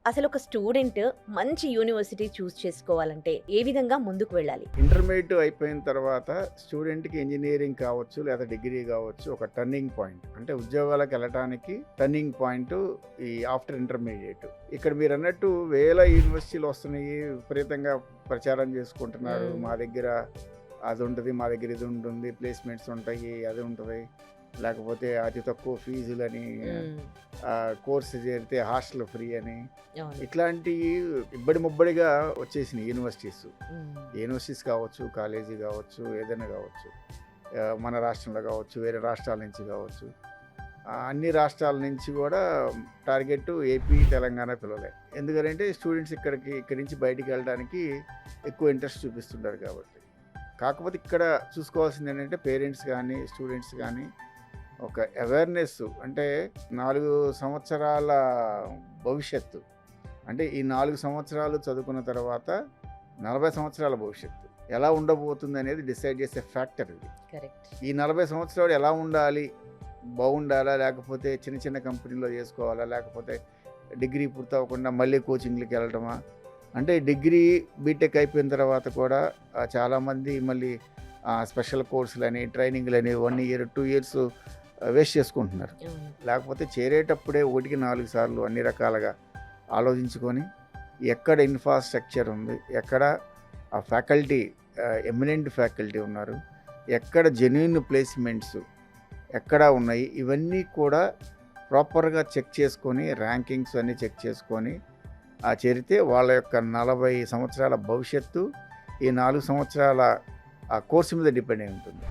అసలు ఒక స్టూడెంట్ మంచి యూనివర్సిటీ చూస్ చేసుకోవాలంటే ఏ విధంగా ముందుకు వెళ్ళాలి? ఇంటర్మీడియట్ అయిపోయిన తర్వాత స్టూడెంట్‌కి ఇంజినీరింగ్ కావచ్చు, లేదా డిగ్రీ కావచ్చు, ఒక టర్నింగ్ పాయింట్. అంటే ఉద్యోగాలకు వెళ్ళటానికి టర్నింగ్ పాయింట్ ఈ ఆఫ్టర్ ఇంటర్మీడియేట్. ఇక్కడ మీరన్నట్టు వేల యూనివర్సిటీలు వస్తున్నాయి. విపరీతంగా ప్రచారం చేసుకుంటున్నారు. హ్మ్. మా దగ్గర అది ఉంటది, మా దగ్గర ఇది ఉంటుంది, ప్లేస్‌మెంట్స్ ఉంటాయి, అది ఉంటది. లేకపోతే అతి తక్కువ ఫీజులని, హ్మ్. కోర్స్ చేరితే హాస్టల్ ఫ్రీ అని, అవును. ఇట్లాంటియి ఇబ్బడి ముబ్బడిగా వచ్చేసినాయి యూనివర్సిటీస్. హ్మ్. యూనివర్సిటీస్ కావచ్చు, కాలేజీ కావచ్చు, ఏదైనా కావచ్చు. మన రాష్ట్రంలో కావచ్చు, వేరే రాష్ట్రాల నుంచి కావచ్చు. అన్ని రాష్ట్రాల నుంచి కూడా టార్గెట్ ఏపీ, తెలంగాణ పిల్లలే. ఎందుకంటే స్టూడెంట్స్ ఇక్కడి నుంచి బయటికి వెళ్ళడానికి ఎక్కువ ఇంట్రెస్ట్ చూపిస్తుంటారు కాబట్టి. కాకపోతే ఇక్కడ చూసుకోవాల్సింది ఏంటంటే పేరెంట్స్ కానీ, స్టూడెంట్స్ కానీ ఒక అవేర్‌నెస్, అంటే 4 సంవత్సరాల భవిష్యత్తు. అంటే ఈ 4 సంవత్సరాలు చదువుకున్న తర్వాత 40 సంవత్సరాల భవిష్యత్తు ఎలా ఉండబోతుందనేది డిసైడ్ చేసే ఫ్యాక్టర్ ఇది. కరెక్ట్. ఈ 40 సంవత్సరాలు ఎలా ఉండాలి? బాగుండాలా? లేకపోతే చిన్న చిన్న కంపెనీలో చేసుకోవాలా? లేకపోతే డిగ్రీ పూర్తవ్వకుండా మళ్ళీ కోచింగ్‌లకి వెళ్ళటమా? అంటే డిగ్రీ, బీటెక్ అయిపోయిన తర్వాత కూడా చాలామంది మళ్ళీ స్పెషల్ కోర్సులని, ట్రైనింగ్‌లని 1 ఇయర్, 2 ఇయర్స్ వేస్ట్ చేసుకుంటున్నారు. అవును. లేకపోతే చేరేటప్పుడే 1కి 4 సార్లు అన్ని రకాలుగా ఆలోచించుకొని, ఎక్కడ ఇన్‌ఫ్రాస్ట్రక్చర్ ఉంది, ఎక్కడ ఆ ఫ్యాకల్టీ ఎమినెంట్ ఫ్యాకల్టీ ఉన్నారు, ఎక్కడ జెన్యూన్ ప్లేస్‌మెంట్స్ ఎక్కడ ఉన్నాయి, ఇవన్నీ కూడా ప్రాపర్‌గా చెక్ చేసుకొని, ర్యాంకింగ్స్ అన్నీ చెక్ చేసుకొని చేరితే వాళ్ళ యొక్క 40 సంవత్సరాల భవిష్యత్తు ఈ 4 సంవత్సరాల ఆ కోర్సు మీద డిపెండ్ అయి ఉంటుంది.